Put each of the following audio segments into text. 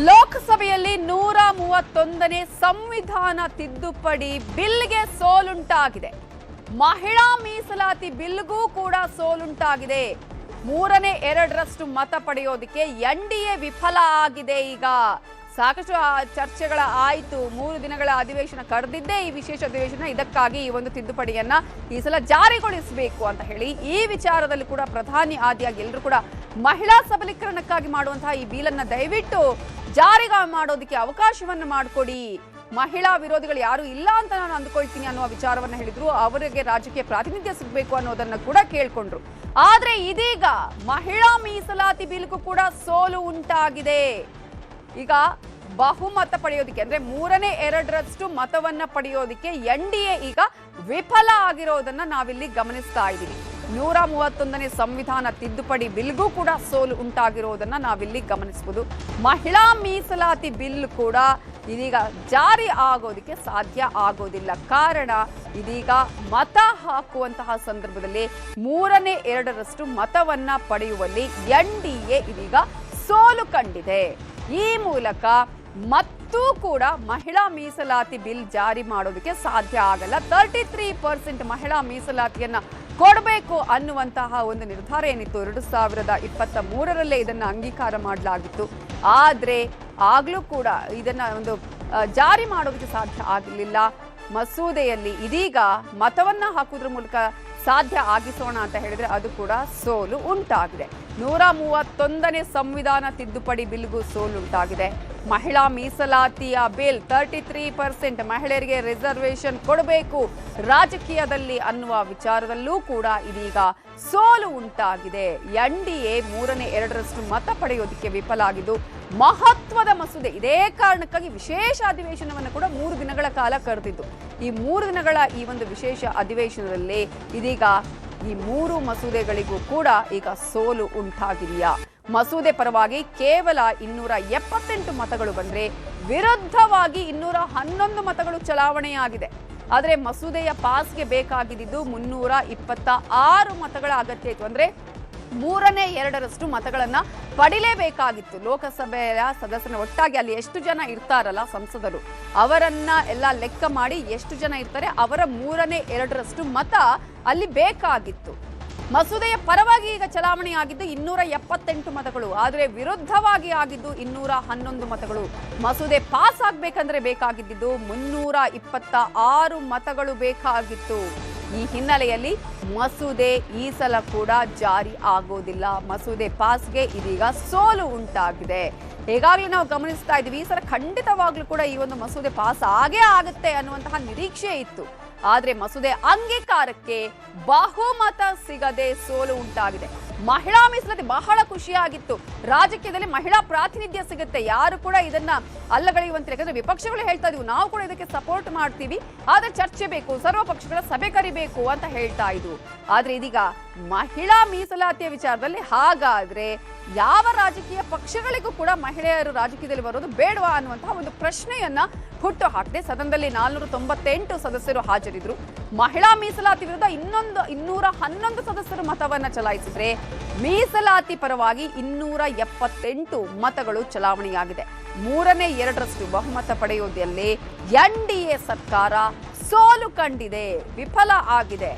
ಲೋಕಸಭೆಯಲ್ಲಿ 131ನೇ ಸಂವಿಧಾನ ತಿದ್ದುಪಡಿ ಬಿಲ್ಗೆ ಸೋಲುಂಟಾಗಿದೆ. ಮಹಿಳಾ ಮೀಸಲಾತಿ ಬಿಲ್ಗೂ ಕೂಡ ಸೋಲುಂಟಾಗಿದೆ. 3/2 ಮತ ಪಡೆಯೋದಕ್ಕೆ ಎನ್ಡಿಎ ವಿಫಲ ಆಗಿದೆ. ಈಗ ಸಾಕಷ್ಟು ಚರ್ಚೆಗಳ ಆಯಿತು. 3 ದಿನಗಳ ಅಧಿವೇಶನ ಕರೆದಿದ್ದೇ ಈ ವಿಶೇಷ ಅಧಿವೇಶನ. ಇದಕ್ಕಾಗಿ ಈ ಒಂದು ತಿದ್ದುಪಡಿಯನ್ನ ಈ ಸಲ ಜಾರಿಗೊಳಿಸಬೇಕು ಅಂತ ಹೇಳಿ ಈ ವಿಚಾರದಲ್ಲಿ ಕೂಡ ಪ್ರಧಾನಿ ಆದಿಯಾಗಿ ಎಲ್ಲರೂ ಕೂಡ ಮಹಿಳಾ ಸಬಲೀಕರಣಕ್ಕಾಗಿ ಮಾಡುವಂತಹ ಈ ಬಿಲ್ ದಯವಿಟ್ಟು ಜಾರಿಗೆ ಮಾಡೋದಕ್ಕೆ ಅವಕಾಶವನ್ನ ಮಾಡಿಕೊಡಿ. ಮಹಿಳಾ ವಿರೋಧಿಗಳು ಯಾರು ಇಲ್ಲ ಅಂತ ನಾನು ಅಂದುಕೊಳ್ತೀನಿ ಅನ್ನುವ ವಿಚಾರವನ್ನ ಹೇಳಿದ್ರು. ಅವರಿಗೆ ರಾಜಕೀಯ ಪ್ರಾತಿನಿಧ್ಯ ಸಿಗಬೇಕು ಅನ್ನೋದನ್ನ ಕೂಡ ಕೇಳ್ಕೊಂಡ್ರು. ಆದ್ರೆ ಇದೀಗ ಮಹಿಳಾ ಮೀಸಲಾತಿ ಬಿಲ್ಗೂ ಕೂಡ ಸೋಲು ಉಂಟಾಗಿದೆ. ಈಗ ಬಹುಮತ ಪಡೆಯೋದಕ್ಕೆ ಅಂದ್ರೆ 3/2 ಮತವನ್ನ ಪಡೆಯೋದಕ್ಕೆ ಎನ್ಡಿಎ ಈಗ ವಿಫಲ ಆಗಿರೋದನ್ನ ನಾವಿಲ್ಲಿ ಗಮನಿಸ್ತಾ ಇದ್ದೀವಿ. 131ನೇ ಸಂವಿಧಾನ ತಿದ್ದುಪಡಿ ಬಿಲ್ಗೂ ಕೂಡ ಸೋಲು ಉಂಟಾಗಿರೋದನ್ನ ನಾವಿಲ್ಲಿ ಗಮನಿಸಬಹುದು. ಮಹಿಳಾ ಮೀಸಲಾತಿ ಬಿಲ್ ಕೂಡ ಇದೀಗ ಜಾರಿ ಆಗೋದಕ್ಕೆ ಸಾಧ್ಯ ಆಗೋದಿಲ್ಲ. ಕಾರಣ ಇದೀಗ ಮತ ಹಾಕುವಂತಹ ಸಂದರ್ಭದಲ್ಲಿ 3/2 ಮತವನ್ನ ಪಡೆಯುವಲ್ಲಿ ಎನ್ಡಿಎ ಇದೀಗ ಸೋಲು ಕಂಡಿದೆ. ಈ ಮೂಲಕ ಮತ್ತೂ ಕೂಡ ಮಹಿಳಾ ಮೀಸಲಾತಿ ಬಿಲ್ ಜಾರಿ ಮಾಡೋದಕ್ಕೆ ಸಾಧ್ಯ ಆಗಲ್ಲ. 33% ಮಹಿಳಾ ಮೀಸಲಾತಿಯನ್ನ ಕೊಡಬೇಕು ಅನ್ನುವಂತಹ ಒಂದು ನಿರ್ಧಾರ ಏನಿತ್ತು 2023ರಲ್ಲೇ ಇದನ್ನ ಅಂಗೀಕಾರ ಮಾಡಲಾಗಿತ್ತು. ಆದ್ರೆ ಆಗ್ಲೂ ಕೂಡ ಇದನ್ನ ಒಂದು ಜಾರಿ ಮಾಡೋದಕ್ಕೆ ಸಾಧ್ಯ ಆಗಲಿಲ್ಲ. ಮಸೂದೆಯಲ್ಲಿ ಇದೀಗ ಮತವನ್ನ ಹಾಕುವುದರ ಮೂಲಕ ಸಾಧ್ಯ ಆಗಿಸೋಣ ಅಂತ ಹೇಳಿದ್ರೆ ಅದು ಕೂಡ ಸೋಲು ಉಂಟಾಗಿದೆ. 131ನೇ ಸಂವಿಧಾನ ತಿದ್ದುಪಡಿ ಬಿಲ್ಗೂ ಸೋಲು ಉಂಟಾಗಿದೆ. ಮಹಿಳಾ ಮೀಸಲಾತಿಯ ಬಿಲ್ 33% ಮಹಿಳೆಯರಿಗೆ ರಿಸರ್ವೇಶನ್ ಕೊಡಬೇಕು ರಾಜಕೀಯದಲ್ಲಿ ಅನ್ನುವ ವಿಚಾರದಲ್ಲೂ ಕೂಡ ಇದೀಗ ಸೋಲು ಉಂಟಾಗಿದೆ. ಎನ್ಡಿಎ 3/2 ಮತ ಪಡೆಯೋದಕ್ಕೆ ವಿಫಲ ಆಗಿದ್ದು ಮಹತ್ವದ ಮಸೂದೆ. ಇದೇ ಕಾರಣಕ್ಕಾಗಿ ವಿಶೇಷ ಅಧಿವೇಶನವನ್ನು ಕೂಡ 3 ದಿನಗಳ ಕಾಲ ಕರೆದಿದ್ದು. ಈ 3 ದಿನಗಳ ಈ ಒಂದು ವಿಶೇಷ ಅಧಿವೇಶನದಲ್ಲಿ ಇದೀಗ ಈ 3 ಮಸೂದೆಗಳಿಗೂ ಕೂಡ ಈಗ ಸೋಲು ಉಂಟಾಗಿದೆಯಾ? ಮಸೂದೆ ಪರವಾಗಿ ಕೇವಲ 278 ಮತಗಳು ಬಂದ್ರೆ ವಿರುದ್ಧವಾಗಿ 211 ಮತಗಳು ಚಲಾವಣೆಯಾಗಿದೆ. ಆದರೆ ಮಸೂದೆಯ ಪಾಸ್ಗೆ ಬೇಕಾಗಿದ್ದು 326 ಮತಗಳ ಅಗತ್ಯ ಇತ್ತು. ಅಂದ್ರೆ 3/2 ಮತಗಳನ್ನ ಪಡಿಲೇಬೇಕಾಗಿತ್ತು. ಲೋಕಸಭೆಯ ಸದಸ್ಯರ ಒಟ್ಟಾಗಿ ಅಲ್ಲಿ ಎಷ್ಟು ಜನ ಇರ್ತಾರಲ್ಲ ಸಂಸದರು, ಅವರನ್ನ ಎಲ್ಲ ಲೆಕ್ಕ ಮಾಡಿ ಎಷ್ಟು ಜನ ಇರ್ತಾರೆ ಅವರ 3/2 ಮತ ಅಲ್ಲಿ ಬೇಕಾಗಿತ್ತು. ಮಸೂದೆಯ ಪರವಾಗಿ ಈಗ ಚಲಾವಣೆ ಆಗಿದ್ದು 278 ಮತಗಳು, ಆದರೆ ವಿರುದ್ಧವಾಗಿ ಆಗಿದ್ದು 211 ಮತಗಳು. ಮಸೂದೆ ಪಾಸ್ ಆಗ್ಬೇಕಂದ್ರೆ ಬೇಕಾಗಿದ್ದು 326 ಮತಗಳು ಬೇಕಾಗಿತ್ತು. ಈ ಹಿನ್ನೆಲೆಯಲ್ಲಿ ಮಸೂದೆ ಈ ಸಲ ಕೂಡ ಜಾರಿ ಆಗೋದಿಲ್ಲ. ಮಸೂದೆ ಪಾಸ್ಗೆ ಇದೀಗ ಸೋಲು ಉಂಟಾಗಿದೆ. ಈಗಾಗಲೇ ನಾವು ಗಮನಿಸ್ತಾ ಇದ್ದೀವಿ, ಈ ಸಲ ಖಂಡಿತವಾಗ್ಲೂ ಕೂಡ ಈ ಒಂದು ಮಸೂದೆ ಪಾಸ್ ಆಗೇ ಆಗುತ್ತೆ ಅನ್ನುವಂತಹ ನಿರೀಕ್ಷೆ ಇತ್ತು. ಆದ್ರೆ ಮಸೂದೆ ಅಂಗೀಕಾರಕ್ಕೆ ಬಹುಮತ ಸಿಗದೆ ಸೋಲು ಉಂಟಾಗಿದೆ. ಮಹಿಳಾ ಮೀಸಲಾತಿ ಬಹಳ ಖುಷಿಯಾಗಿತ್ತು. ರಾಜಕೀಯದಲ್ಲಿ ಮಹಿಳಾ ಪ್ರಾತಿನಿಧ್ಯ ಸಿಗುತ್ತೆ, ಯಾರು ಕೂಡ ಇದನ್ನ ಅಲ್ಲಗಳೆಯುವಂತಿಲ್ಲ. ಯಾಕಂದ್ರೆ ವಿಪಕ್ಷಗಳು ಹೇಳ್ತಾ ಇದ್ವು ನಾವು ಕೂಡ ಇದಕ್ಕೆ ಸಪೋರ್ಟ್ ಮಾಡ್ತೀವಿ, ಆದ್ರೆ ಚರ್ಚೆ ಬೇಕು, ಸರ್ವ ಪಕ್ಷಗಳ ಸಭೆ ಕರಿಬೇಕು ಅಂತ ಹೇಳ್ತಾ ಇದ್ವು. ಆದ್ರೆ ಇದೀಗ ಮಹಿಳಾ ಮೀಸಲಾತಿಯ ವಿಚಾರದಲ್ಲಿ ಹಾಗಾದ್ರೆ ಯಾವ ರಾಜಕೀಯ ಪಕ್ಷಗಳಿಗೂ ಕೂಡ ಮಹಿಳೆಯರು ರಾಜಕೀಯದಲ್ಲಿ ಬರೋದು ಬೇಡವಾ ಅನ್ನುವಂತಹ ಒಂದು ಪ್ರಶ್ನೆಯನ್ನ ಹುಟ್ಟು ಹಾಕಿದೆ. ಸದನದಲ್ಲಿ 498 ಸದಸ್ಯರು ಹಾಜರಿದ್ರು. ಮಹಿಳಾ ಮೀಸಲಾತಿ ವಿರುದ್ಧ 211 ಸದಸ್ಯರು ಮತವನ್ನ ಚಲಾಯಿಸಿದ್ರೆ ಮೀಸಲಾತಿ ಪರವಾಗಿ 278 ಮತಗಳು ಚಲಾವಣೆಯಾಗಿದೆ. 3/2 ಬಹುಮತ ಪಡೆಯುವುದರಲ್ಲಿ ಎನ್ಡಿಎ ಸರ್ಕಾರ ಸೋಲು ಕಂಡಿದೆ, ವಿಫಲ ಆಗಿದೆ.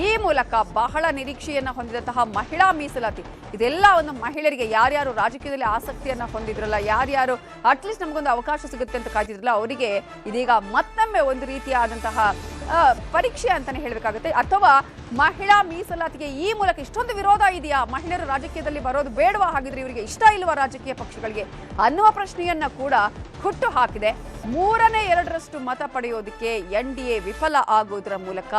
ಈ ಮೂಲಕ ಬಹಳ ನಿರೀಕ್ಷೆಯನ್ನ ಹೊಂದಿದಂತಹ ಮಹಿಳಾ ಮೀಸಲಾತಿ ಇದೆಲ್ಲ ಒಂದು ಮಹಿಳೆಯರಿಗೆ ಯಾರ್ಯಾರು ರಾಜಕೀಯದಲ್ಲಿ ಆಸಕ್ತಿಯನ್ನ ಹೊಂದಿದ್ರಲ್ಲ, ಯಾರ್ಯಾರು ಅಟ್ಲೀಸ್ಟ್ ನಮಗೊಂದು ಅವಕಾಶ ಸಿಗುತ್ತೆ ಅಂತ ಕಾಯ್ತಿದ್ರಲ್ಲ, ಅವರಿಗೆ ಇದೀಗ ಮತ್ತೊಮ್ಮೆ ಒಂದು ರೀತಿಯಾದಂತಹ ಪರೀಕ್ಷೆ ಅಂತಾನೆ ಹೇಳಬೇಕಾಗುತ್ತೆ. ಅಥವಾ ಮಹಿಳಾ ಮೀಸಲಾತಿಗೆ ಈ ಮೂಲಕ ಇಷ್ಟೊಂದು ವಿರೋಧ ಇದೆಯಾ, ಮಹಿಳೆಯರು ರಾಜಕೀಯದಲ್ಲಿ ಬರೋದು ಬೇಡವಾ, ಹಾಗಿದ್ರೆ ಇವರಿಗೆ ಇಷ್ಟ ಇಲ್ವಾ ರಾಜಕೀಯ ಪಕ್ಷಗಳಿಗೆ ಅನ್ನುವ ಪ್ರಶ್ನೆಯನ್ನ ಕೂಡ ಹುಟ್ಟು ಹಾಕಿದೆ. 3/2 ಮತ ಪಡೆಯೋದಕ್ಕೆ ಎನ್ಡಿಎ ವಿಫಲ ಆಗೋದ್ರ ಮೂಲಕ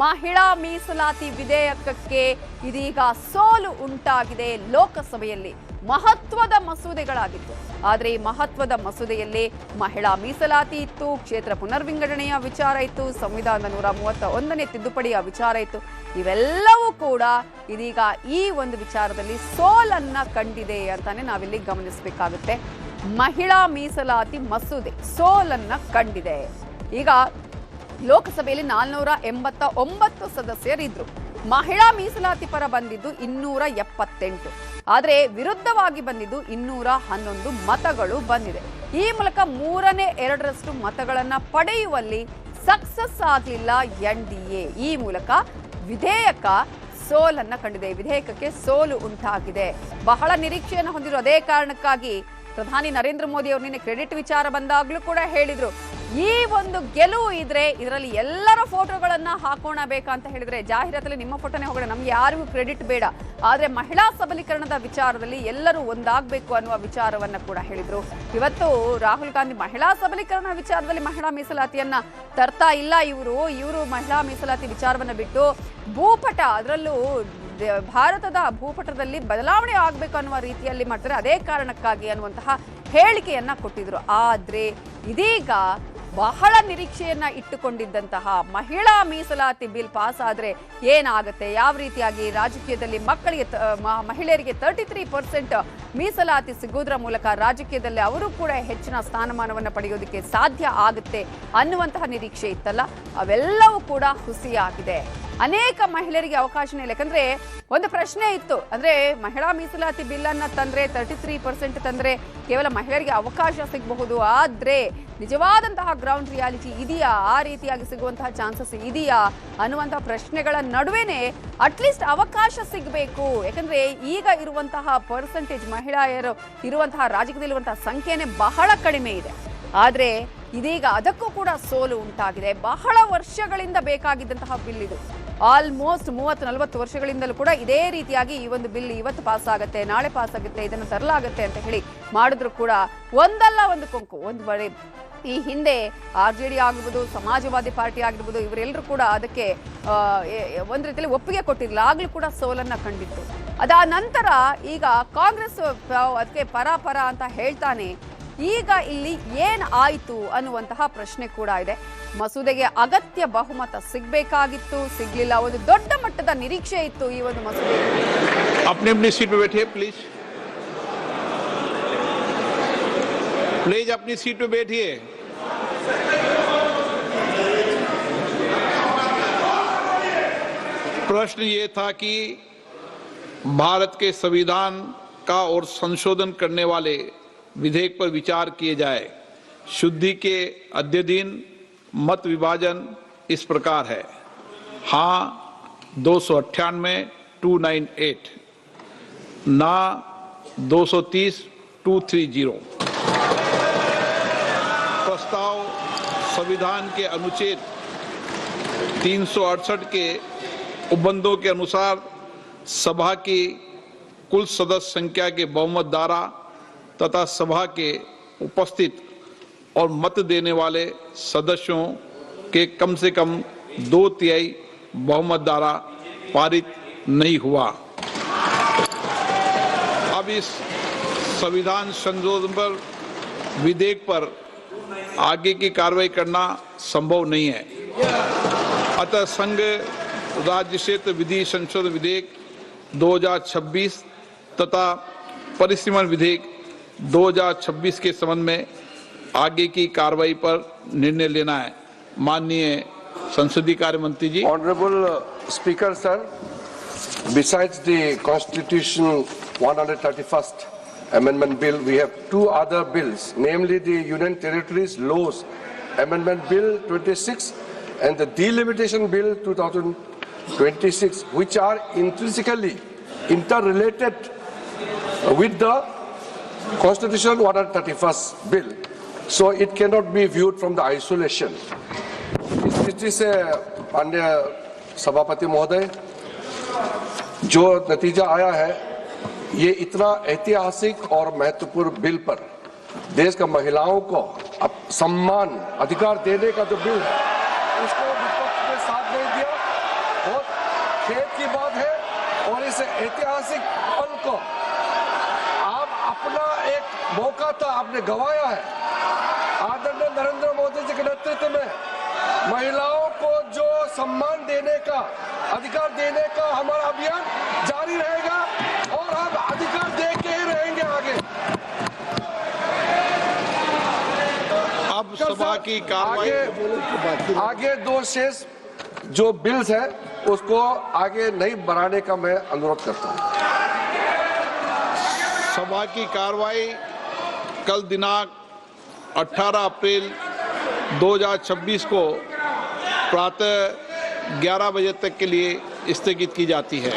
ಮಹಿಳಾ ಮೀಸಲಾತಿ ವಿಧೇಯಕಕ್ಕೆ ಇದೀಗ ಸೋಲು ಉಂಟಾಗಿದೆ. ಲೋಕಸಭೆಯಲ್ಲಿ ಮಹತ್ವದ ಮಸೂದೆಗಳಾಗಿತ್ತು, ಆದರೆ ಈ ಮಹತ್ವದ ಮಸೂದೆಯಲ್ಲಿ ಮಹಿಳಾ ಮೀಸಲಾತಿ ಇತ್ತು, ಕ್ಷೇತ್ರ ಪುನರ್ವಿಂಗಡಣೆಯ ವಿಚಾರ ಇತ್ತು, ಸಂವಿಧಾನದ 131ನೇ ತಿದ್ದುಪಡಿಯ ವಿಚಾರ ಇತ್ತು. ಇವೆಲ್ಲವೂ ಕೂಡ ಇದೀಗ ಈ ಒಂದು ವಿಚಾರದಲ್ಲಿ ಸೋಲನ್ನ ಕಂಡಿದೆ ಅಂತಾನೆ ನಾವಿಲ್ಲಿ ಗಮನಿಸಬೇಕಾಗುತ್ತೆ. ಮಹಿಳಾ ಮೀಸಲಾತಿ ಮಸೂದೆ ಸೋಲನ್ನ ಕಂಡಿದೆ. ಈಗ ಲೋಕಸಭೆಯಲ್ಲಿ 489 ಸದಸ್ಯರಿದ್ರು. ಮಹಿಳಾ ಮೀಸಲಾತಿ ಪರ ಬಂದಿದ್ದು 278, ಆದರೆ ವಿರುದ್ಧವಾಗಿ ಬಂದಿದ್ದು 211 ಮತಗಳು ಬಂದಿದೆ. ಈ ಮೂಲಕ 2/3 ಮತಗಳನ್ನ ಪಡೆಯುವಲ್ಲಿ ಸಕ್ಸಸ್ ಆಗಲಿಲ್ಲ NDA. ಈ ಮೂಲಕ ವಿಧೇಯಕ ಸೋಲನ್ನ ಕಂಡಿದೆ, ವಿಧೇಯಕಕ್ಕೆ ಸೋಲು ಉಂಟಾಗಿದೆ. ಬಹಳ ನಿರೀಕ್ಷೆಯನ್ನು ಹೊಂದಿರುವ ಅದೇ ಕಾರಣಕ್ಕಾಗಿ ಪ್ರಧಾನಿ ನರೇಂದ್ರ ಮೋದಿ ಅವರು ನಿನ್ನೆ ಕ್ರೆಡಿಟ್ ವಿಚಾರ ಬಂದಾಗಲೂ ಕೂಡ ಹೇಳಿದ್ರು, ಈ ಒಂದು ಗೆಲುವು ಇದ್ರೆ ಇದರಲ್ಲಿ ಎಲ್ಲರ ಫೋಟೋಗಳನ್ನ ಹಾಕೋಣ ಬೇಕಂತ ಹೇಳಿದ್ರೆ ಜಾಹೀರಾತಲ್ಲಿ ನಿಮ್ಮ ಫೋಟೋನೇ ಹೋಗೋಣ, ನಮ್ಗೆ ಯಾರಿಗೂ ಕ್ರೆಡಿಟ್ ಬೇಡ, ಆದ್ರೆ ಮಹಿಳಾ ಸಬಲೀಕರಣದ ವಿಚಾರದಲ್ಲಿ ಎಲ್ಲರೂ ಒಂದಾಗಬೇಕು ಅನ್ನುವ ವಿಚಾರವನ್ನ ಕೂಡ ಹೇಳಿದ್ರು. ಇವತ್ತು ರಾಹುಲ್ ಗಾಂಧಿ ಮಹಿಳಾ ಸಬಲೀಕರಣ ವಿಚಾರದಲ್ಲಿ ಮಹಿಳಾ ಮೀಸಲಾತಿಯನ್ನ ತರ್ತಾ ಇಲ್ಲ, ಇವರು ಮಹಿಳಾ ಮೀಸಲಾತಿ ವಿಚಾರವನ್ನ ಬಿಟ್ಟು ಭೂಪಟ, ಅದರಲ್ಲೂ ಭಾರತದ ಭೂಪಟದಲ್ಲಿ ಬದಲಾವಣೆ ಆಗಬೇಕು ಅನ್ನುವ ರೀತಿಯಲ್ಲಿ ಮಾಡ್ತಾರೆ, ಅದೇ ಕಾರಣಕ್ಕಾಗಿ ಅನ್ನುವಂತಹ ಹೇಳಿಕೆಯನ್ನ ಕೊಟ್ಟಿದ್ರು. ಆದ್ರೆ ಇದೀಗ ಬಹಳ ನಿರೀಕ್ಷೆಯನ್ನ ಇಟ್ಟುಕೊಂಡಿದ್ದಂತಹ ಮಹಿಳಾ ಮೀಸಲಾತಿ ಬಿಲ್ ಪಾಸ್ ಆದ್ರೆ ಏನಾಗುತ್ತೆ, ಯಾವ ರೀತಿಯಾಗಿ ರಾಜಕೀಯದಲ್ಲಿ ಮಹಿಳೆಯರಿಗೆ 33% ಮೀಸಲಾತಿ ಸಿಗುವುದರ ಮೂಲಕ ರಾಜಕೀಯದಲ್ಲಿ ಅವರು ಕೂಡ ಹೆಚ್ಚಿನ ಸ್ಥಾನಮಾನವನ್ನು ಪಡೆಯೋದಕ್ಕೆ ಸಾಧ್ಯ ಆಗುತ್ತೆ ಅನ್ನುವಂತಹ ನಿರೀಕ್ಷೆ ಇತ್ತಲ್ಲ, ಅವೆಲ್ಲವೂ ಕೂಡ ಹುಸಿಯಾಗಿದೆ. ಅನೇಕ ಮಹಿಳೆಯರಿಗೆ ಅವಕಾಶನೇ ಇಲ್ಲ. ಯಾಕಂದ್ರೆ ಒಂದು ಪ್ರಶ್ನೆ ಇತ್ತು, ಅಂದ್ರೆ ಮಹಿಳಾ ಮೀಸಲಾತಿ ಬಿಲ್ ಅನ್ನ ತಂದ್ರೆ 33% ತಂದ್ರೆ ಕೇವಲ ಮಹಿಳೆಯರಿಗೆ ಅವಕಾಶ ಸಿಗಬಹುದು, ಆದ್ರೆ ನಿಜವಾದಂತಹ ಗ್ರೌಂಡ್ ರಿಯಾಲಿಟಿ ಇದೆಯಾ, ಆ ರೀತಿಯಾಗಿ ಸಿಗುವಂತಹ ಚಾನ್ಸಸ್ ಇದೆಯಾ ಅನ್ನುವಂತಹ ಪ್ರಶ್ನೆಗಳ ನಡುವೆನೆ ಅಟ್ಲೀಸ್ಟ್ ಅವಕಾಶ ಸಿಗಬೇಕು. ಯಾಕಂದ್ರೆ ಈಗ ಇರುವಂತಹ ಪರ್ಸೆಂಟೇಜ್ ಮಹಿಳೆಯರು ಇರುವಂತಹ ರಾಜಕೀಯದಲ್ಲಿರುವಂತಹ ಸಂಖ್ಯೆನೇ ಬಹಳ ಕಡಿಮೆ ಇದೆ. ಆದ್ರೆ ಇದೀಗ ಅದಕ್ಕೂ ಕೂಡ ಸೋಲು ಉಂಟಾಗಿದೆ. ಬಹಳ ವರ್ಷಗಳಿಂದ ಬೇಕಾಗಿದ್ದಂತಹ ಬಿಲ್ ಇದು, ಆಲ್ಮೋಸ್ಟ್ 30-40 ವರ್ಷಗಳಿಂದಲೂ ಕೂಡ ಇದೇ ರೀತಿಯಾಗಿ ಈ ಒಂದು ಬಿಲ್ ಇವತ್ತು ಪಾಸ್ ಆಗುತ್ತೆ, ನಾಳೆ ಪಾಸ್ ಆಗುತ್ತೆ, ಇದನ್ನು ತರಲಾಗುತ್ತೆ ಅಂತ ಹೇಳಿ ಮಾಡಿದ್ರು ಕೂಡ ಒಂದಲ್ಲ ಒಂದು ಕೊಂಕು, ಒಂದು ಬರೀ ಈ ಹಿಂದೆ RJD ಆಗಿರ್ಬೋದು, ಸಮಾಜವಾದಿ ಪಾರ್ಟಿ ಆಗಿರ್ಬೋದು, ಇವರೆಲ್ಲರೂ ಕೂಡ ಅದಕ್ಕೆ ಒಂದು ರೀತಿಯಲ್ಲಿ ಒಪ್ಪಿಗೆ ಕೊಟ್ಟಿರಲಿಲ್ಲ, ಆಗ್ಲೂ ಕೂಡ ಸೋಲನ್ನ ಕಂಡಿತ್ತು. ಅದಾದ ನಂತರ ಈಗ ಕಾಂಗ್ರೆಸ್ ಅದಕ್ಕೆ ಪರ ಅಂತ ಹೇಳ್ತಾನೆ. ಈಗ ಇಲ್ಲಿ ಏನ್ ಆಯ್ತು ಅನ್ನುವಂತಹ ಪ್ರಶ್ನೆ ಕೂಡ ಇದೆ. ಮಸೂದೆಗೆ ಅಗತ್ಯ ಬಹುಮತ ಸಿಗಬೇಕಾಗಿತ್ತು, ಸಿಗ್ಲಿಲ್ಲ. ಒಂದು ದೊಡ್ಡ ಮಟ್ಟದ ನಿರೀಕ್ಷೆ ಇತ್ತು ಈ ಒಂದು ಮಸೂದೆ. अपनी सीट पे बैठिए प्लीज, अपनी सीट पे बैठिए। प्रश्न ये था कि भारत के संविधान का और संशोधन करने वाले विधेयक पर विचार किए जाए। शुद्धि के अद्यतन मत विभाजन इस प्रकार है: हाँ 298 298, ना 230 230। प्रस्ताव संविधान के अनुच्छेद 368 के उपबंधों के अनुसार सभा की कुल सदस्य संख्या के बहुमत द्वारा तथा सभा के उपस्थित और मत देने वाले सदस्यों के कम से कम 2/3 बहुमत द्वारा पारित नहीं हुआ। अब इस संविधान संशोधन पर विधेयक पर आगे की कार्रवाई करना संभव नहीं है। अतः संघ राज्य क्षेत्र विधि संशोधन विधेयक 2026 तथा परिसीमन विधेयक 2026 के संबंध में आगे की कार्रवाई पर निर्णय लेना है। माननीय संसदीय कार्य मंत्री जी। Honourable speaker sir, besides the Constitution 131st Amendment Bill, we have two other bills, namely the Union Territories Laws Amendment Bill 26 and the Delimitation Bill 2026, which are intrinsically interrelated with the Constitution 131st Bill. So it cannot be viewed from the isolation. इस दृष्टि से माननीय सभापति महोदय, जो नतीजा आया है, ये इतना ऐतिहासिक और महत्वपूर्ण बिल पर देश का महिलाओं को सम्मान अधिकार देने का जो बिल है, उसको विपक्ष ने साथ नहीं दिया। बहुत खेद की बात है। और इस ऐतिहासिक पल को आप अपना एक मौका था, आपने गंवाया है। आदरणीय नरेंद्र मोदी जी के नेतृत्व में महिलाओं को जो सम्मान देने का, अधिकार देने का हमारा अभियान जारी रहेगा और हम अधिकार दे के ही रहेंगे आगे। अब सभा की कार्रवाई आगे दो शेष जो बिल्स है उसको आगे नहीं बढ़ाने का मैं अनुरोध करता हूँ। सभा की कार्रवाई कल दिनांक 18 अप्रैल 2026 को प्रातः 11 बजे तक के लिए स्थगित की जाती है।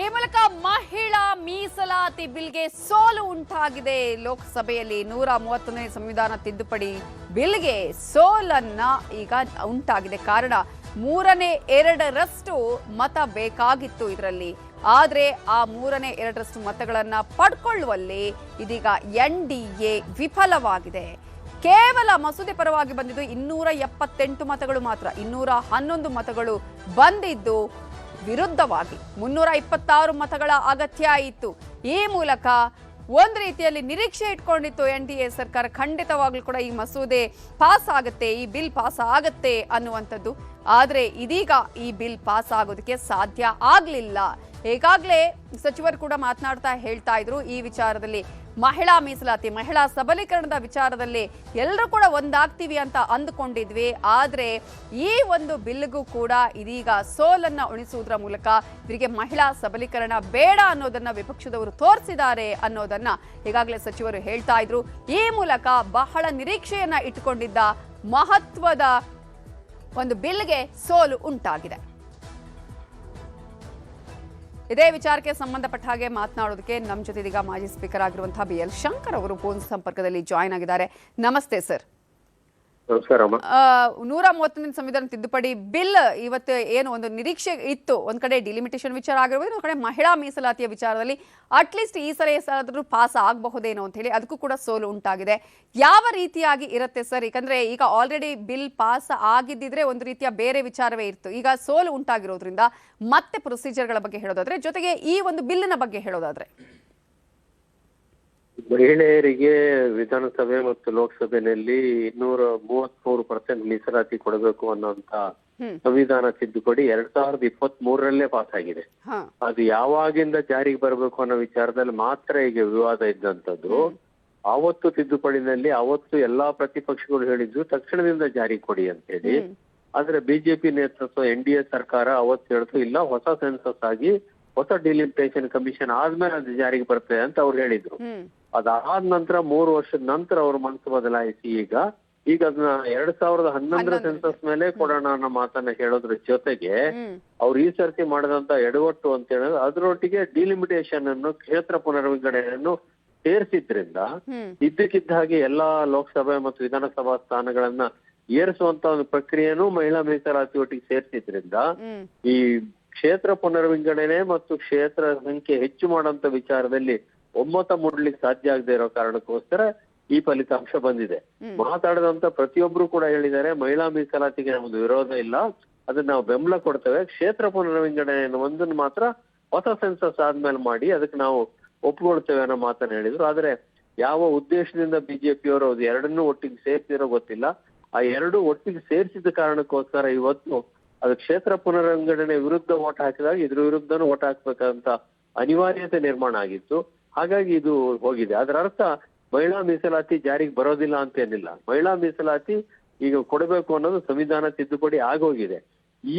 ಈ ಮೂಲಕ ಮಹಿಳಾ ಮೀಸಲಾತಿ ಬಿಲ್ಗೆ ಸೋಲು ಉಂಟಾಗಿದೆ. ಲೋಕಸಭೆಯಲ್ಲಿ 131ನೇ ಸಂವಿಧಾನ ತಿದ್ದುಪಡಿ ಬಿಲ್ಗೆ ಸೋಲನ್ನ ಈಗ ಉಂಟಾಗಿದೆ. ಕಾರಣ 2/3 ಮತ ಬೇಕಾಗಿತ್ತು ಇದರಲ್ಲಿ. ಆದ್ರೆ ಆ 2/3 ಮತಗಳನ್ನ ಪಡ್ಕೊಳ್ಳುವಲ್ಲಿ ಇದೀಗ NDA ವಿಫಲವಾಗಿದೆ. ಕೇವಲ ಮಸೂದೆ ಪರವಾಗಿ ಬಂದಿದ್ದು 278 ಮತಗಳು ಮಾತ್ರ. 211 ಮತಗಳು ಬಂದಿದ್ದು ವಿರುದ್ಧವಾಗಿ 326 ಮತಗಳ ಅಗತ್ಯ ಇತ್ತು. ಈ ಮೂಲಕ ಒಂದು ರೀತಿಯಲ್ಲಿ ನಿರೀಕ್ಷೆ ಇಟ್ಕೊಂಡಿತ್ತು NDA ಸರ್ಕಾರ, ಖಂಡಿತವಾಗ್ಲೂ ಕೂಡ ಈ ಮಸೂದೆ ಪಾಸ್ ಆಗುತ್ತೆ, ಈ ಬಿಲ್ ಪಾಸ್ ಆಗುತ್ತೆ ಅನ್ನುವಂಥದ್ದು. ಆದ್ರೆ ಇದೀಗ ಈ ಬಿಲ್ ಪಾಸ್ ಆಗೋದಕ್ಕೆ ಸಾಧ್ಯ ಆಗ್ಲಿಲ್ಲ. ಈಗಾಗಲೇ ಸಚಿವರು ಕೂಡ ಮಾತನಾಡ್ತಾ ಹೇಳ್ತಾ ಇದ್ರು, ಈ ವಿಚಾರದಲ್ಲಿ ಮಹಿಳಾ ಮೀಸಲಾತಿ, ಮಹಿಳಾ ಸಬಲೀಕರಣದ ವಿಚಾರದಲ್ಲಿ ಎಲ್ಲರೂ ಕೂಡ ಒಂದಾಗ್ತೀವಿ ಅಂತ ಅಂದುಕೊಂಡಿದ್ವಿ. ಆದ್ರೆ ಈ ಒಂದು ಬಿಲ್ಗೂ ಕೂಡ ಇದೀಗ ಸೋಲನ್ನ ಉಣಿಸುವುದರ ಮೂಲಕ ಇವರಿಗೆ ಮಹಿಳಾ ಸಬಲೀಕರಣ ಬೇಡ ಅನ್ನೋದನ್ನ ವಿಪಕ್ಷದವರು ತೋರಿಸಿದ್ದಾರೆ ಅನ್ನೋದನ್ನ ಈಗಾಗಲೇ ಸಚಿವರು ಹೇಳ್ತಾ ಇದ್ರು. ಈ ಮೂಲಕ ಬಹಳ ನಿರೀಕ್ಷೆಯನ್ನ ಇಟ್ಟುಕೊಂಡಿದ್ದ ಮಹತ್ವದ ಒಂದು ಬಿಲ್ಗೆ ಸೋಲು ಉಂಟಾಗಿದೆ. ಇದೇ ವಿಚಾರಕ್ಕೆ ಸಂಬಂಧಪಟ್ಟ ಹಾಗೆ ಮಾತನಾಡೋದಕ್ಕೆ ನಮ್ಮ ಜೊತೆ ಇದೀಗ ಮಾಜಿ ಸ್ಪೀಕರ್ ಆಗಿರುವಂತಹ BL ಶಂಕರ್ ಅವರು ಫೋನ್ ಸಂಪರ್ಕದಲ್ಲಿ ಜಾಯ್ನ್ ಆಗಿದ್ದಾರೆ. ನಮಸ್ತೆ ಸರ್. 131ನೇ ಸಂವಿಧಾನ ತಿದ್ದುಪಡಿ ಬಿಲ್ ಇವತ್ತು ಏನು ಒಂದು ನಿರೀಕ್ಷೆ ಇತ್ತು, ಒಂದ್ ಕಡೆ ಡಿಲಿಮಿಟೇಷನ್ ವಿಚಾರ ಆಗಿರ್ಬೋದು, ಒಂದ್ ಕಡೆ ಮಹಿಳಾ ಮೀಸಲಾತಿಯ ವಿಚಾರದಲ್ಲಿ ಅಟ್ಲೀಸ್ಟ್ ಈ ಸಲ ಪಾಸ್ ಆಗಬಹುದೇನೋ ಅಂತ ಹೇಳಿ ಅದಕ್ಕೂ ಕೂಡ ಸೋಲು ಉಂಟಾಗಿದೆ. ಯಾವ ರೀತಿಯಾಗಿ ಇರುತ್ತೆ ಸರ್? ಯಾಕಂದ್ರೆ ಈಗ ಆಲ್ರೆಡಿ ಬಿಲ್ ಪಾಸ್ ಆಗಿದ್ದಿದ್ರೆ ಒಂದು ರೀತಿಯ ಬೇರೆ ವಿಚಾರವೇ ಇತ್ತು. ಈಗ ಸೋಲು ಉಂಟಾಗಿರೋದ್ರಿಂದ ಮತ್ತೆ ಪ್ರೊಸೀಜರ್ಗಳ ಬಗ್ಗೆ ಹೇಳೋದಾದ್ರೆ, ಜೊತೆಗೆ ಈ ಒಂದು ಬಿಲ್ಲಿನ ಬಗ್ಗೆ ಹೇಳೋದಾದ್ರೆ, ಮಹಿಳೆಯರಿಗೆ ವಿಧಾನಸಭೆ ಮತ್ತು ಲೋಕಸಭೆಯಲ್ಲಿ 233% ಮೀಸಲಾತಿ ಕೊಡಬೇಕು ಅನ್ನೋಂತ ಸಂವಿಧಾನ ತಿದ್ದುಪಡಿ 2023ರಲ್ಲೇ ಪಾಸ್ ಆಗಿದೆ. ಅದು ಯಾವಾಗಿಂದ ಜಾರಿಗೆ ಬರಬೇಕು ಅನ್ನೋ ವಿಚಾರದಲ್ಲಿ ಮಾತ್ರ ಈಗ ವಿವಾದ ಇದ್ದಂಥದ್ದು. ಆವತ್ತು ತಿದ್ದುಪಡಿನಲ್ಲಿ ಅವತ್ತು ಎಲ್ಲಾ ಪ್ರತಿಪಕ್ಷಗಳು ಹೇಳಿದ್ರು ತಕ್ಷಣದಿಂದ ಜಾರಿ ಕೊಡಿ ಅಂತ ಹೇಳಿ. ಆದ್ರೆ ಬಿಜೆಪಿ ನೇತೃತ್ವ NDA ಸರ್ಕಾರ ಅವತ್ತು ಹೇಳ್ತು ಇಲ್ಲ, ಹೊಸ ಸೆನ್ಸಸ್ ಆಗಿ ಹೊಸ ಡಿಲಿಮಿಟೇಷನ್ ಕಮಿಷನ್ ಆದ್ಮೇಲೆ ಅದು ಜಾರಿಗೆ ಬರ್ತದೆ ಅಂತ ಅವ್ರು ಹೇಳಿದ್ರು. ಅದಾದ ನಂತರ 3 ವರ್ಷದ ನಂತರ ಅವ್ರ ಮನಸ್ಸು ಬದಲಾಯಿಸಿ ಈಗ ಅದನ್ನ 2011ರ ಸೆನ್ಸಸ್ ಮೇಲೆ ಕೊಡೋಣ ಅನ್ನೋ ಮಾತನ್ನ ಹೇಳೋದ್ರ ಜೊತೆಗೆ ಅವ್ರು ಈ ಸರ್ತಿ ಮಾಡಿದಂತ ಎಡವಟ್ಟು ಅಂತ ಹೇಳಿದ್ರೆ ಅದರೊಟ್ಟಿಗೆ ಡಿಲಿಮಿಟೇಷನ್ ಅನ್ನು, ಕ್ಷೇತ್ರ ಪುನರ್ವಿಂಗಡಣೆಯನ್ನು ಸೇರಿಸಿದ್ರಿಂದ ಇದ್ದಕ್ಕಿದ್ದ ಹಾಗೆ ಎಲ್ಲಾ ಲೋಕಸಭೆ ಮತ್ತು ವಿಧಾನಸಭಾ ಸ್ಥಾನಗಳನ್ನ ಏರಿಸುವಂತ ಒಂದು ಪ್ರಕ್ರಿಯೆನೂ ಮಹಿಳಾ ಮೀಸಲಾತಿ ಒಟ್ಟಿಗೆ ಸೇರಿಸಿದ್ರಿಂದ ಈ ಕ್ಷೇತ್ರ ಪುನರ್ವಿಂಗಡಣೆ ಮತ್ತು ಕ್ಷೇತ್ರ ಸಂಖ್ಯೆ ಹೆಚ್ಚು ಮಾಡುವಂತ ವಿಚಾರದಲ್ಲಿ ಒಮ್ಮತ ಮೂಡ್ಲಿಕ್ಕೆ ಸಾಧ್ಯ ಆಗದೆ ಇರೋ ಕಾರಣಕ್ಕೋಸ್ಕರ ಈ ಫಲಿತಾಂಶ ಬಂದಿದೆ. ಮಾತಾಡಿದಂತ ಪ್ರತಿಯೊಬ್ರು ಕೂಡ ಹೇಳಿದ್ದಾರೆ, ಮಹಿಳಾ ಮೀಸಲಾತಿಗೆ ನಮ್ದು ವಿರೋಧ ಇಲ್ಲ, ಅದನ್ನ ನಾವು ಬೆಂಬಲ ಕೊಡ್ತೇವೆ, ಕ್ಷೇತ್ರ ಪುನರ್ವಿಂಗಡಣೆ ಒಂದನ್ನು ಮಾತ್ರ ಹೊಸ ಸೆನ್ಸಸ್ ಆದ್ಮೇಲೆ ಮಾಡಿ ಅದಕ್ಕೆ ನಾವು ಒಪ್ಕೊಳ್ತೇವೆ ಅನ್ನೋ ಮಾತನ್ನ ಹೇಳಿದ್ರು. ಆದ್ರೆ ಯಾವ ಉದ್ದೇಶದಿಂದ ಬಿಜೆಪಿಯವರು ಅದು ಎರಡನ್ನೂ ಒಟ್ಟಿಗೆ ಸೇರ್ಸಿರೋ ಗೊತ್ತಿಲ್ಲ. ಆ ಎರಡು ಒಟ್ಟಿಗೆ ಸೇರಿಸಿದ ಕಾರಣಕ್ಕೋಸ್ಕರ ಇವತ್ತು ಅದು ಕ್ಷೇತ್ರ ಪುನರ್ವಿಂಗಡಣೆ ವಿರುದ್ಧ ಓಟ್ ಹಾಕಿದಾಗ ಇದ್ರ ವಿರುದ್ಧನೂ ಓಟ್ ಹಾಕ್ಬೇಕಂತ ಅನಿವಾರ್ಯತೆ ನಿರ್ಮಾಣ ಆಗಿತ್ತು. ಹಾಗಾಗಿ ಇದು ಹೋಗಿದೆ. ಅದರ ಅರ್ಥ ಮಹಿಳಾ ಮೀಸಲಾತಿ ಜಾರಿಗೆ ಬರೋದಿಲ್ಲ ಅಂತ ಏನಿಲ್ಲ. ಮಹಿಳಾ ಮೀಸಲಾತಿ ಈಗ ಕೊಡಬೇಕು ಅನ್ನೋದು ಸಂವಿಧಾನ ತಿದ್ದುಪಡಿ ಆಗೋಗಿದೆ.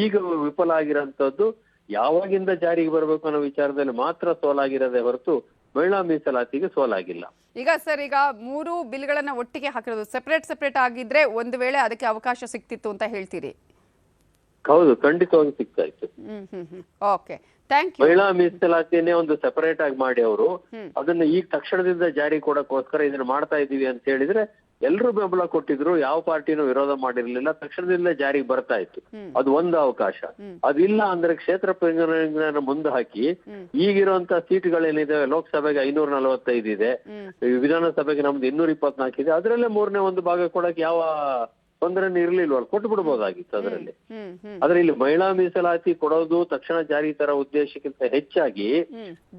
ಈಗ ವಿಫಲ ಆಗಿರೋಂಥದ್ದು ಯಾವಾಗಿಂದ ಜಾರಿಗೆ ಬರಬೇಕು ಅನ್ನೋ ವಿಚಾರದಲ್ಲಿ ಮಾತ್ರ ಸೋಲಾಗಿರೋದೇ ಹೊರತು ಮಹಿಳಾ ಮೀಸಲಾತಿಗೆ ಸೋಲಾಗಿಲ್ಲ. ಈಗ ಸರ್, ಈಗ 3 ಬಿಲ್ಗಳನ್ನ ಒಟ್ಟಿಗೆ ಹಾಕಿರೋದು ಸೆಪರೇಟ್ ಆಗಿದ್ರೆ ಒಂದು ವೇಳೆ ಅದಕ್ಕೆ ಅವಕಾಶ ಸಿಕ್ತಿತ್ತು ಅಂತ ಹೇಳ್ತೀರಿ? ಹೌದು, ಖಂಡಿತವಾಗಿ ಸಿಗ್ತಾ ಇತ್ತು. Okay, thank you. ಮಹಿಳಾ ಮೀಸಲಾತಿಯನ್ನೇ ಒಂದು ಸೆಪರೇಟ್ ಆಗಿ ಮಾಡಿ ಅವರು ಅದನ್ನ ಈಗ ತಕ್ಷಣದಿಂದ ಜಾರಿ ಕೊಡಕ್ಕೋಸ್ಕರ ಇದನ್ನ ಮಾಡ್ತಾ ಇದೀವಿ ಅಂತ ಹೇಳಿದ್ರೆ ಎಲ್ಲರೂ ಬೆಂಬಲ ಕೊಟ್ಟಿದ್ರು, ಯಾವ ಪಾರ್ಟಿನೂ ವಿರೋಧ ಮಾಡಿರ್ಲಿಲ್ಲ, ತಕ್ಷಣದಿಂದ ಜಾರಿಗೆ ಬರ್ತಾ ಇತ್ತು. ಅದು ಒಂದು ಅವಕಾಶ. ಅದಿಲ್ಲ ಅಂದ್ರೆ ಕ್ಷೇತ್ರ ಪುನರ್ವಿಂಗಡಣೆ ಮುಂದೆ ಹಾಕಿ ಈಗಿರುವಂತ ಸೀಟ್ಗಳೇನಿದಾವೆ, ಲೋಕಸಭೆಗೆ 545 ಇದೆ, ವಿಧಾನಸಭೆಗೆ ನಮ್ದು 224 ಇದೆ, ಅದರಲ್ಲೇ 1/3 ಭಾಗ ಕೊಡಕ್ ಯಾವ ತೊಂದರೆನೇ ಇರ್ಲಿಲ್ವಲ್ಲ, ಕೊಟ್ಟು ಬಿಡ್ಬೋದಾಗಿತ್ತು ಅದರಲ್ಲಿ. ಆದ್ರೆ ಇಲ್ಲಿ ಮಹಿಳಾ ಮೀಸಲಾತಿ ಕೊಡೋದು ತಕ್ಷಣ ಜಾರಿ ತರ ಉದ್ದೇಶಕ್ಕಿಂತ ಹೆಚ್ಚಾಗಿ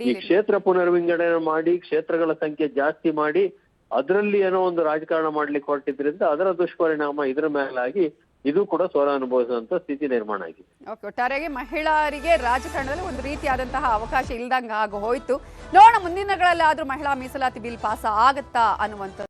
ಈ ಕ್ಷೇತ್ರ ಪುನರ್ವಿಂಗಡಣೆ ಮಾಡಿ ಕ್ಷೇತ್ರಗಳ ಸಂಖ್ಯೆ ಜಾಸ್ತಿ ಮಾಡಿ ಅದರಲ್ಲಿ ಏನೋ ಒಂದು ರಾಜಕಾರಣ ಮಾಡ್ಲಿಕ್ಕೆ ಹೊರಟಿದ್ರಿಂದ ಅದರ ದುಷ್ಪರಿಣಾಮ ಇದ್ರ ಮೇಲಾಗಿ ಇದು ಕೂಡ ಸೋಲ ಅನುಭವಿಸುವಂತ ಸ್ಥಿತಿ ನಿರ್ಮಾಣ ಆಗಿದೆ. ಒಟ್ಟಾರೆಯಾಗಿ ಮಹಿಳೆಯರಿಗೆ ರಾಜಕಾರಣದಲ್ಲಿ ಒಂದು ರೀತಿಯಾದಂತಹ ಅವಕಾಶ ಇಲ್ದಂಗ ಆಗ ಹೋಯ್ತು. ನೋಡೋಣ ಮುಂದಿನ ದಿನಗಳಲ್ಲಿ ಆದ್ರೂ ಮಹಿಳಾ ಮೀಸಲಾತಿ ಬಿಲ್ ಪಾಸ್ ಆಗತ್ತಾ ಅನ್ನುವಂಥದ್ದು.